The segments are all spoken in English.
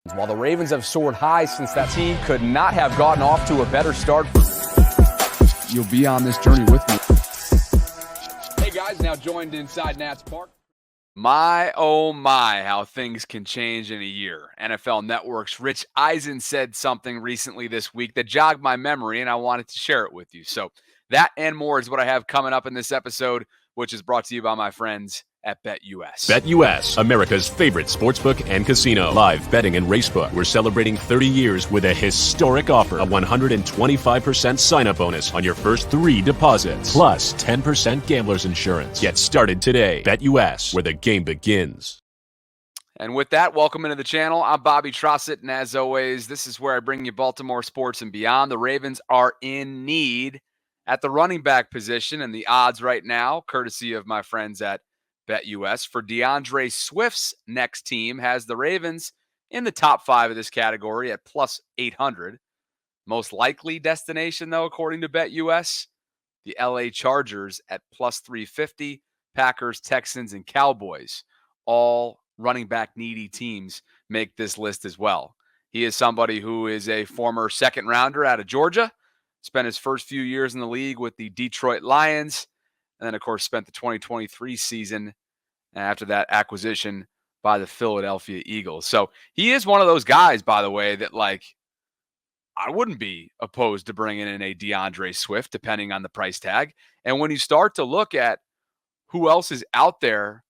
While the Ravens have soared high since that team could not have gotten off to a better start. You'll be on this journey with me. Hey guys, now joined inside Nats Park. My, oh my, how things can change in a year. NFL Network's Rich Eisen said something recently this week that jogged my memory, and I wanted to share it with you. So that and more is what I have coming up in this episode, which is brought to you by my friends at BetUS. BetUS, America's favorite sportsbook and casino. Live betting and racebook. We're celebrating 30 years with a historic offer. A 125% sign-up bonus on your first 3 deposits. Plus 10% gambler's insurance. Get started today. BetUS, where the game begins. And with that, welcome into the channel. I'm Bobby Trosset, and as always, this is where I bring you Baltimore sports and beyond. The Ravens are in need at the running back position, and the odds right now, courtesy of my friends at BetUS, for DeAndre Swift's next team has the Ravens in the top 5 of this category at plus 800. Most likely destination, though, according to BetUS, the LA Chargers at plus 350, Packers, Texans, and Cowboys. All running back needy teams make this list as well. He is somebody who is a former second rounder out of Georgia, spent his first few years in the league with the Detroit Lions, and then, of course, spent the 2023 season after that acquisition by the Philadelphia Eagles. So he is one of those guys, by the way, that I wouldn't be opposed to bringing in a DeAndre Swift, depending on the price tag. And when you start to look at who else is out there,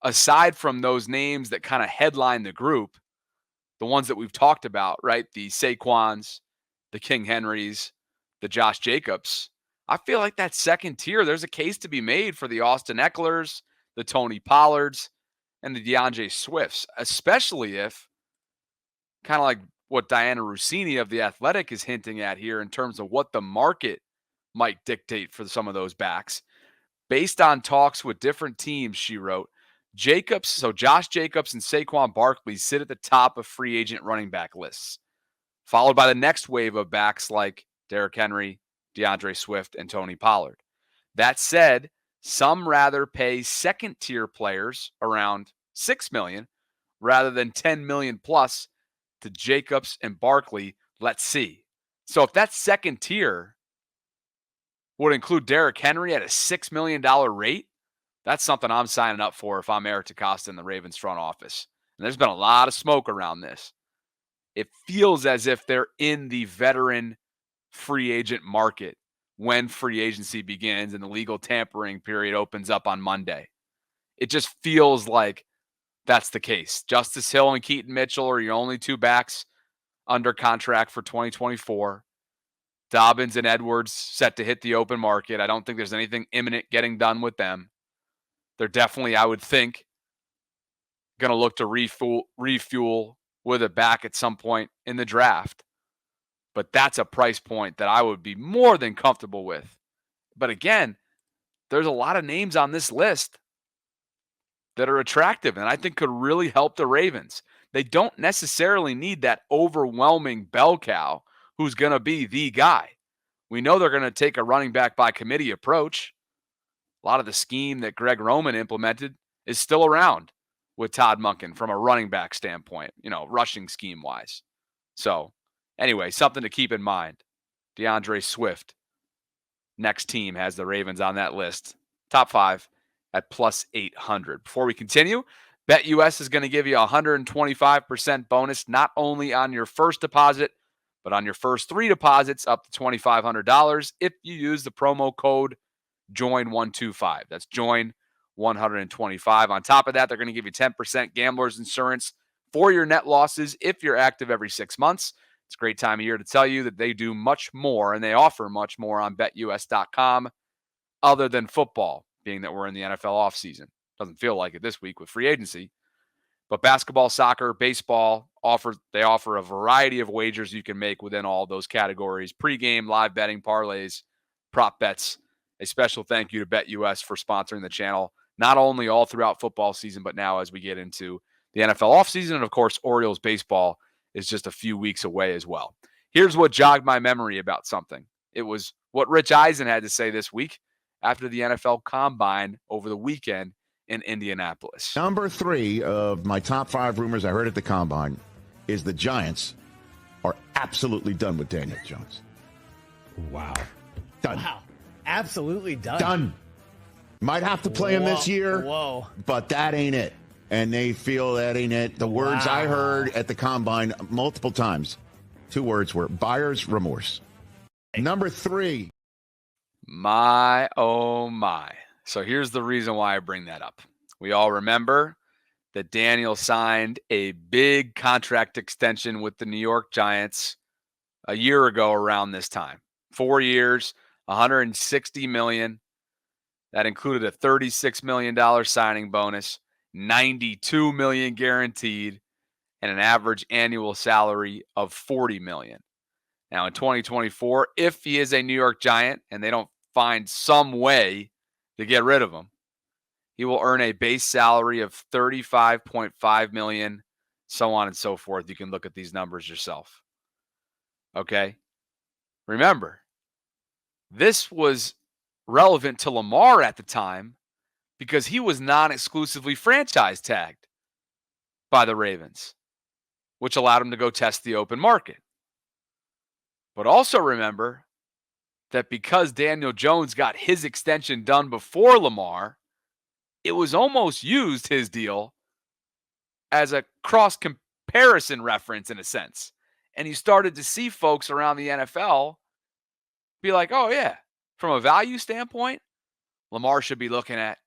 aside from those names that kind of headline the group, the ones that we've talked about, right? The Saquons, the King Henrys, the Josh Jacobs. I feel like that second tier, there's a case to be made for the Austin Ecklers, the Tony Pollards, and the DeAndre Swifts, especially if, kind of like what Diana Rossini of The Athletic is hinting at here in terms of what the market might dictate for some of those backs. Based on talks with different teams, she wrote, Josh Jacobs and Saquon Barkley sit at the top of free agent running back lists, followed by the next wave of backs like Derrick Henry, DeAndre Swift, and Tony Pollard. That said, some rather pay second-tier players around $6 million rather than $10 million plus to Jacobs and Barkley. Let's see. So if that second tier would include Derrick Henry at a $6 million rate, that's something I'm signing up for if I'm Eric DeCosta in the Ravens front office. And there's been a lot of smoke around this. It feels as if they're in the veteran free agent market when free agency begins and the legal tampering period opens up on Monday. It just feels like that's the case. Justice Hill and Keaton Mitchell are your only 2 backs under contract for 2024. Dobbins and Edwards set to hit the open market. I don't think there's anything imminent getting done with them. They're definitely, I would think, going to look to refuel with a back at some point in the draft. But that's a price point that I would be more than comfortable with. But again, there's a lot of names on this list that are attractive and I think could really help the Ravens. They don't necessarily need that overwhelming bell cow who's going to be the guy. We know they're going to take a running back by committee approach. A lot of the scheme that Greg Roman implemented is still around with Todd Monken from a running back standpoint, rushing scheme-wise. So, anyway, something to keep in mind. DeAndre Swift, next team, has the Ravens on that list. Top 5 at plus 800. Before we continue, BetUS is going to give you a 125% bonus not only on your first deposit, but on your first 3 deposits up to $2,500 if you use the promo code JOIN125. That's JOIN125. On top of that, they're going to give you 10% gambler's insurance for your net losses if you're active every 6 months. It's a great time of year to tell you that they do much more and they offer much more on BetUS.com other than football, being that we're in the NFL offseason. Doesn't feel like it this week with free agency. But basketball, soccer, baseball, they offer a variety of wagers you can make within all those categories. Pre-game, live betting, parlays, prop bets. A special thank you to BetUS for sponsoring the channel, not only all throughout football season, but now as we get into the NFL offseason. And, of course, Orioles baseball is just a few weeks away as well. Here's what jogged my memory about something. It was what Rich Eisen had to say this week after the NFL Combine over the weekend in Indianapolis. Number 3 of my top 5 rumors I heard at the Combine is the Giants are absolutely done with Daniel Jones. Wow. Done. Wow. Absolutely done. Done. Might have to play him this year, but that ain't it. And they feel that ain't it. The words I heard at the Combine multiple times, 2 words were buyer's remorse. Number 3. My, oh my. So here's the reason why I bring that up. We all remember that Daniel signed a big contract extension with the New York Giants a year ago around this time. 4 years, $160 million. That included a $36 million signing bonus, $92 million guaranteed, and an average annual salary of $40 million. Now in 2024, if he is a New York Giant and they don't find some way to get rid of him, he will earn a base salary of $35.5 million, so on and so forth. You can look at these numbers yourself. Okay? Remember, this was relevant to Lamar at the time because he was non-exclusively franchise tagged by the Ravens, which allowed him to go test the open market. But also remember that because Daniel Jones got his extension done before Lamar, it was almost used, his deal, as a cross comparison reference in a sense. And you started to see folks around the NFL be like, oh yeah, from a value standpoint, Lamar should be looking at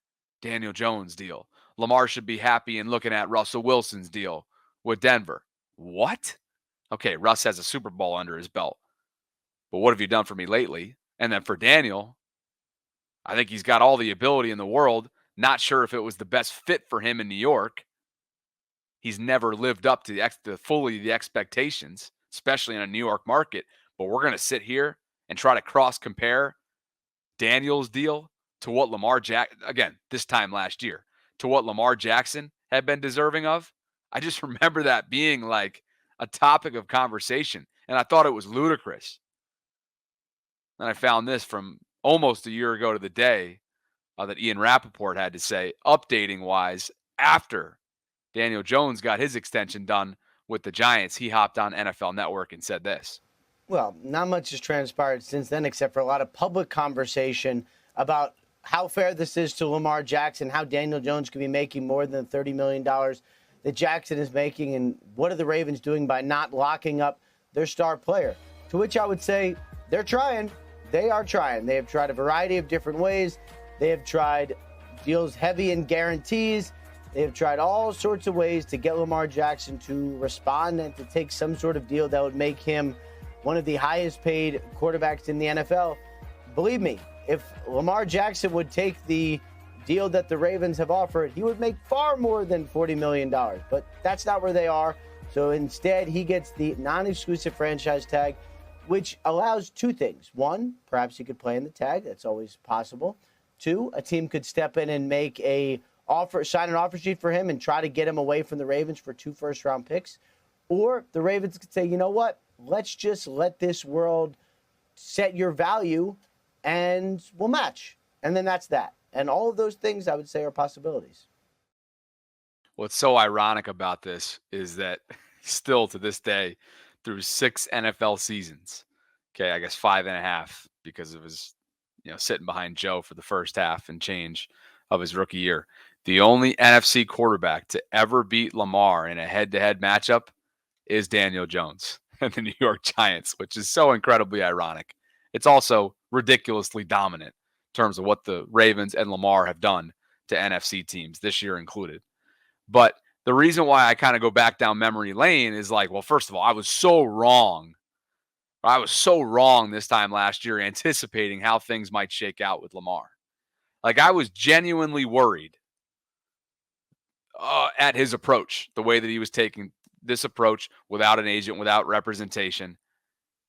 Daniel Jones' deal. Lamar should be happy and looking at Russell Wilson's deal with Denver. What? Okay, Russ has a Super Bowl under his belt. But what have you done for me lately? And then for Daniel, I think he's got all the ability in the world. Not sure if it was the best fit for him in New York. He's never lived up to the expectations, especially in a New York market. But we're going to sit here and try to cross compare Daniel's deal to what again, this time last year, to what Lamar Jackson had been deserving of. I just remember that being like a topic of conversation, and I thought it was ludicrous. And I found this from almost a year ago to the day that Ian Rappaport had to say, updating wise, after Daniel Jones got his extension done with the Giants, he hopped on NFL Network and said this. Well, not much has transpired since then, except for a lot of public conversation about how fair this is to Lamar Jackson, how Daniel Jones could be making more than $30 million that Jackson is making, and what are the Ravens doing by not locking up their star player? To which I would say they're trying. They are trying. They have tried a variety of different ways. They have tried deals heavy in guarantees. They have tried all sorts of ways to get Lamar Jackson to respond and to take some sort of deal that would make him one of the highest paid quarterbacks in the NFL. Believe me, if Lamar Jackson would take the deal that the Ravens have offered, he would make far more than $40 million. But that's not where they are. So instead, he gets the non-exclusive franchise tag, which allows 2 things. 1, perhaps he could play in the tag. That's always possible. 2, a team could step in and make sign an offer sheet for him and try to get him away from the Ravens for 2 first-round picks. Or the Ravens could say, you know what? Let's just let this world set your value and we'll match. And then that's that. And all of those things, I would say, are possibilities. What's so ironic about this is that still to this day, through 6 NFL seasons, okay, I guess 5.5 because of his, sitting behind Joe for the first half and change of his rookie year. The only NFC quarterback to ever beat Lamar in a head-to-head matchup is Daniel Jones and the New York Giants, which is so incredibly ironic. It's also ridiculously dominant in terms of what the Ravens and Lamar have done to NFC teams, this year included. But the reason why I kind of go back down memory lane is like, well, first of all, I was so wrong. I was so wrong this time last year anticipating how things might shake out with Lamar. Like, I was genuinely worried at his approach, the way that he was taking this approach without an agent, without representation,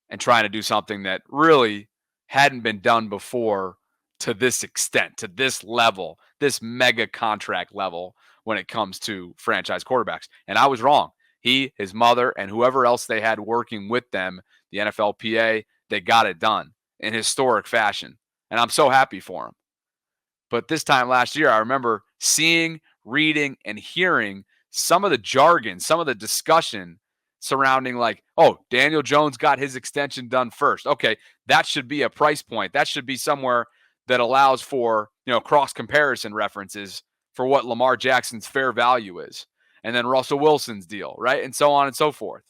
and trying to do something that really hadn't been done before to this extent, to this level, this mega contract level when it comes to franchise quarterbacks. And I was wrong. He, his mother, and whoever else they had working with them, the NFLPA, they got it done in historic fashion. And I'm so happy for him. But this time last year, I remember seeing, reading, and hearing some of the jargon, some of the discussion surrounding like, oh, Daniel Jones got his extension done first. Okay, that should be a price point. That should be somewhere that allows for, cross comparison references for what Lamar Jackson's fair value is. And then Russell Wilson's deal, right? And so on and so forth.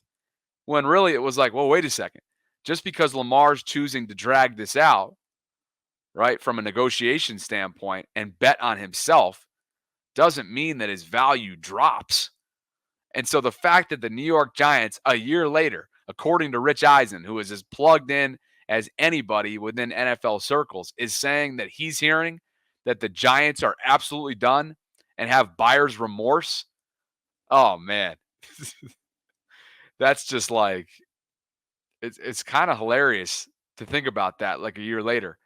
When really it was like, well, wait a second. Just because Lamar's choosing to drag this out, right, from a negotiation standpoint and bet on himself doesn't mean that his value drops. And so the fact that the New York Giants, a year later, according to Rich Eisen, who is as plugged in as anybody within NFL circles, is saying that he's hearing that the Giants are absolutely done and have buyer's remorse. Oh, man. That's just like, it's kind of hilarious to think about that like a year later.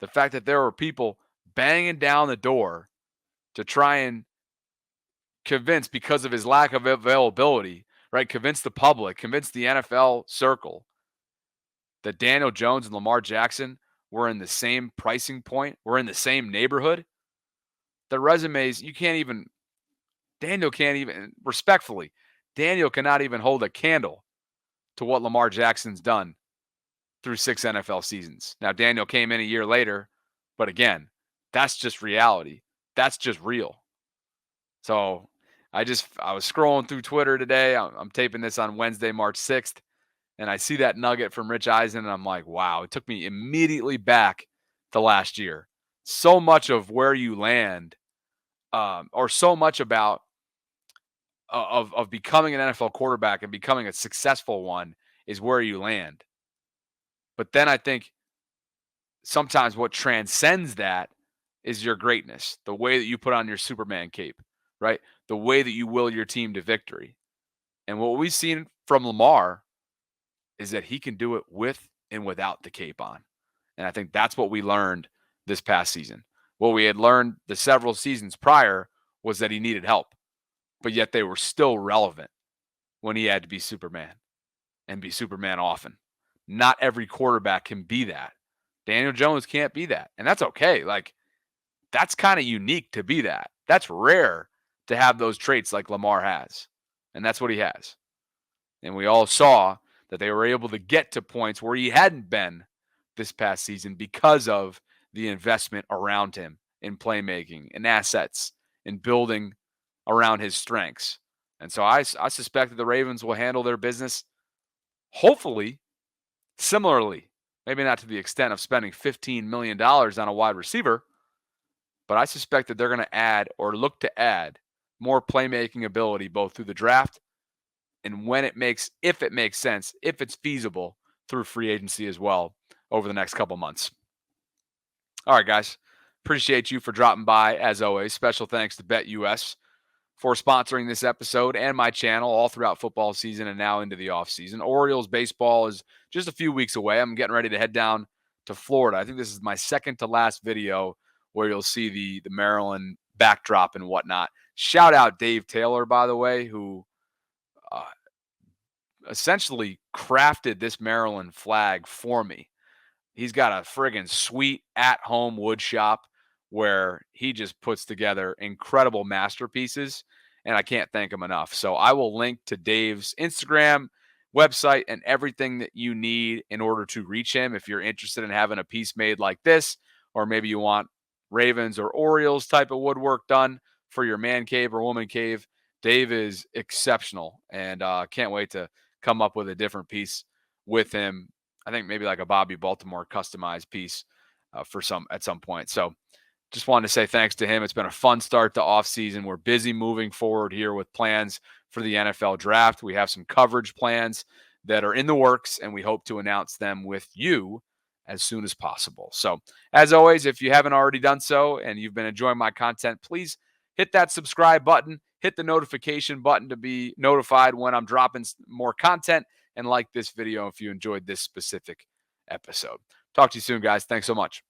The fact that there were people banging down the door to try and convince, because of his lack of availability, right? Convince the public, convince the NFL circle that Daniel Jones and Lamar Jackson were in the same pricing point, were in the same neighborhood. The resumes, Daniel can't even, respectfully, Daniel cannot even hold a candle to what Lamar Jackson's done through 6 NFL seasons. Now, Daniel came in a year later, but again, that's just reality. That's just real. So I was scrolling through Twitter today. I'm taping this on Wednesday, March 6th, and I see that nugget from Rich Eisen, and I'm like, wow, it took me immediately back to last year. So much of where you land, or so much about of becoming an NFL quarterback and becoming a successful one is where you land. But then I think sometimes what transcends that is your greatness, the way that you put on your Superman cape, right? The way that you will your team to victory. And what we've seen from Lamar is that he can do it with and without the cape on. And I think that's what we learned this past season. What we had learned the several seasons prior was that he needed help, but yet they were still relevant when he had to be Superman and be Superman often. Not every quarterback can be that. Daniel Jones can't be that. And that's okay. Like, that's kind of unique to be that. That's rare to have those traits like Lamar has. And that's what he has. And we all saw that they were able to get to points where he hadn't been this past season because of the investment around him in playmaking and assets and building around his strengths. And so I suspect that the Ravens will handle their business, hopefully, similarly. Maybe not to the extent of spending $15 million on a wide receiver, but I suspect that they're going to add or look to add more playmaking ability both through the draft and if it makes sense, if it's feasible, through free agency as well over the next couple months. All right, guys. Appreciate you for dropping by, as always. Special thanks to BetUS for sponsoring this episode and my channel all throughout football season and now into the offseason. Orioles baseball is just a few weeks away. I'm getting ready to head down to Florida. I think this is my second to last video where you'll see the Maryland backdrop and whatnot. Shout out Dave Taylor, by the way, who essentially crafted this Maryland flag for me. He's got a friggin' sweet at-home wood shop where he just puts together incredible masterpieces, and I can't thank him enough. So I will link to Dave's Instagram, website, and everything that you need in order to reach him if you're interested in having a piece made like this, or maybe you want Ravens or Orioles type of woodwork done for your man cave or woman cave. Dave is exceptional, and can't wait to come up with a different piece with him. I think maybe like a Bobby Baltimore customized piece at some point. So just wanted to say thanks to him. It's been a fun start to offseason. We're busy moving forward here with plans for the NFL draft. We have some coverage plans that are in the works, and we hope to announce them with you as soon as possible. So as always, if you haven't already done so and you've been enjoying my content, please hit that subscribe button, hit the notification button to be notified when I'm dropping more content, and like this video if you enjoyed this specific episode. Talk to you soon, guys. Thanks so much.